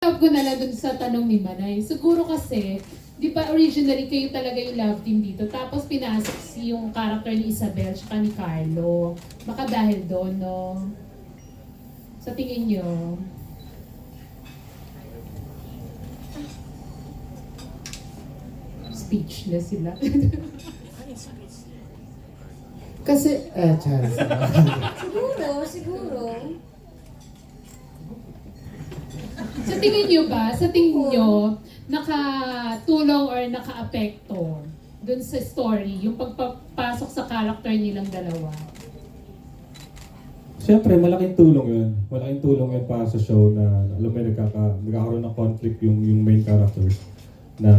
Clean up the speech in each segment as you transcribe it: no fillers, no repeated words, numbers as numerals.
Love ko na lang dun sa tanong ni Manay. Siguro kasi, di ba originally kayo talaga yung love team dito. Tapos pinasok si yung character ni Isabel tsaka ni Carlo. Baka dahil doon, no? Sa tingin nyo? Speechless sila. Kasi, chance. Siguro. Sa tingin nyo ba, nakatulong or nakaapekto dun sa story, yung pagpapasok sa character nilang dalawa? Siyempre, malaking tulong yun. Malaking tulong yun para sa show na alam mo yun, nagkakaroon ng conflict yung main characters. Na,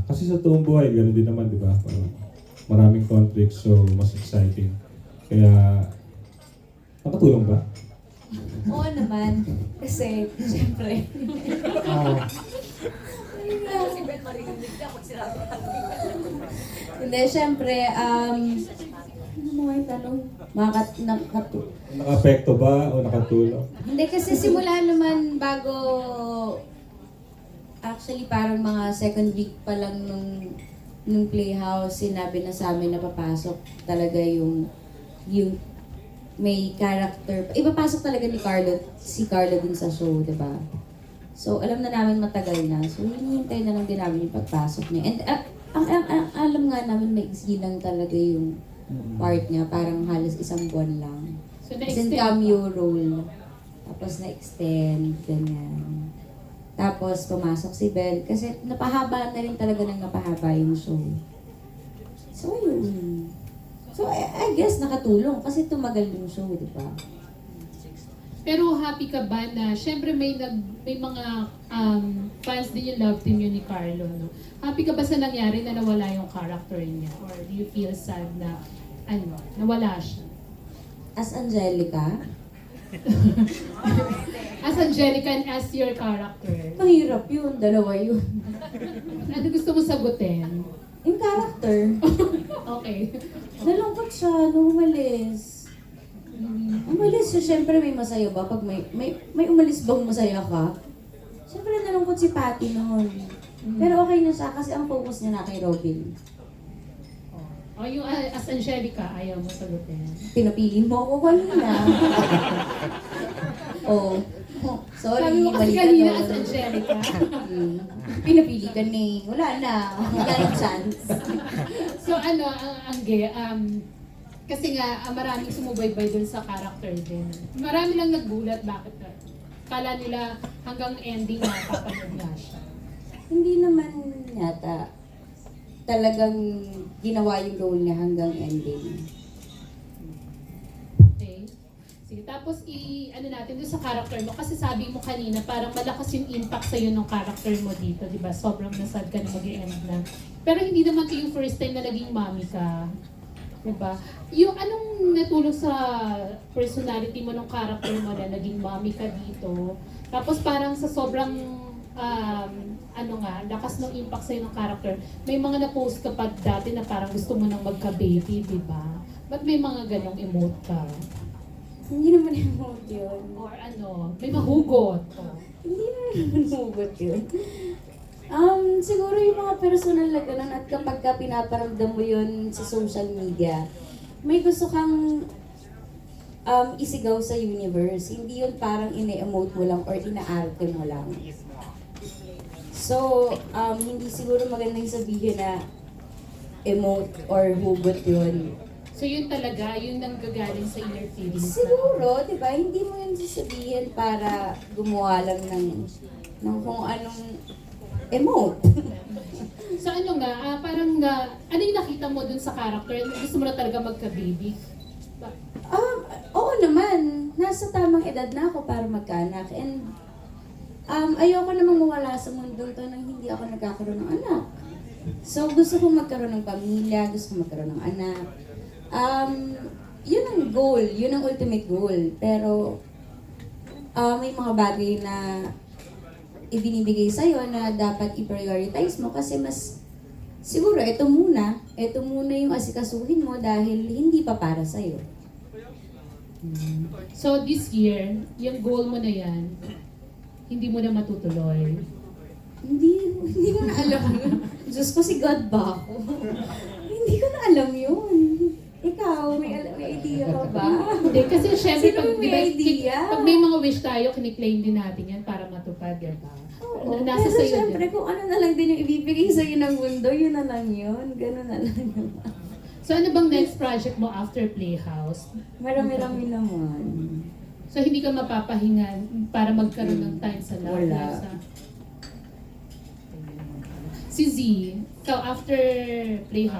kasi sa toong buhay, gano'n din naman, di ba? Maraming conflict, so mas exciting. Kaya, nakatulong ba? Oo naman. Kasi, syempre. Hindi, syempre, ano mo yung tanong? Naka-apekto ba o nakatulong? Hindi, kasi simula naman bago, actually parang mga second week pa lang nung Playhouse, sinabi na sa amin na papasok talaga yung may character. Ipapasok talaga ni Carlo, si Carlo din sa show, di ba? So, alam na namin matagal na. So, hinihintay na lang din namin yung pagpasok niya. And alam nga namin may lang talaga yung part niya. Parang halos isang buwan lang. So, As in cameo role. Tapos na-extend, ganyan. Tapos pumasok si Ben. Kasi napahaba na rin talaga ng napahaba yung show. So, yun. So, I guess nakatulong kasi tumagal yung show, di ba? Pero happy ka ba na, syempre may mga fans din yung love team yun ni Carlo, no? Happy ka ba sa nangyari na nawala yung character niya? Or do you feel sad na, nawala siya? As Angelica, As Angelica and as your character, mahirap yun, dalawa yun. ano gusto mo sagutin? Yung character, Okay. nalungkot siya nung umalis. Umalis siya, syempre may masaya ba? Pag may umalis bang masaya ka? Syempre nalungkot si Patty noon. Pero okay na siya kasi ang focus niya na kay Robin. O yung as Angelica, ayaw mo sagutin. Pinapili mo ako kanina. Oh. Sorry, Sabi mo kasi mali ka kanina doon. as Angelica. Pinapili ka ni, wala na chance. So Angge, kasi nga maraming sumubaybay dun sa character din. Marami lang naggulat bakit kala nila hanggang ending na papanood nga siya. Hindi naman yata talagang ginawa yung role niya hanggang ending. Okay? Sige, tapos natin doon sa character mo kasi sabi mo kanina parang malakas yung impact sa'yo ng character mo dito, di ba? Sobrang nasad ka na mag-end na. Pero hindi naman ito yung first time na naging mommy ka. Di ba? Yung anong natulong sa personality mo ng character mo na naging mommy ka dito, tapos parang sa sobrang lakas ng impact sa'yo ng character, may mga na-post ka pa dati na parang gusto mo nang magka-baby, di ba? Ba't may mga ganong emote ka? Hindi naman emote yun. Or may mahugot. Hindi naman hugot yun. Siguro yung mga personal na ganun at kapag ka pinaparamdam mo yun sa social media, may gusto kang isigaw sa universe. Hindi yun parang ine-emote mo lang or ina-arte mo lang. So, hindi siguro magandang sabihin na emote or hugot yun. So yun talaga, yun nanggagaling sa inner feelings. Siguro, di ba, hindi mo yun sasabihin para gumawa lang ng kung anong emote. So parang ano yung nakita mo dun sa character? Gusto mo na talaga magka-baby? Oo naman. Nasa tamang edad na ako para magkaanak. And ayoko namang mawala sa mundo to nang hindi ako nagkakaroon ng anak. So gusto kong magkaroon ng pamilya, gusto kong magkaroon ng anak. Yun ang goal, yun ang ultimate goal. Pero may mga bagay na ibinibigay sa'yo na dapat i-prioritize mo kasi mas siguro ito muna yung asikasuhin mo dahil hindi pa para sa'yo. So this year, yung goal mo na yan, hindi mo na matutuloy? Hindi ko na alam yun. Diyos ko, si God ba ako? Hindi ko na alam yun. Ikaw, may idea ka ba? Hindi, kasi syempre, Sino may idea? pag may mga wish tayo, kiniklaim din natin yan para matupad, di ba? Oo, Nasa pero sa'yo syempre, din. kung ano na lang din yung ibibigay sa'yo ng mundo, yun na lang yun. Ganun na lang naman. So ano bang next project mo after Playhouse? Marami-rami naman. So hindi ka mapapahinga para magkaroon ng time sa love Wala. life sa... Si Z, so after Playhouse,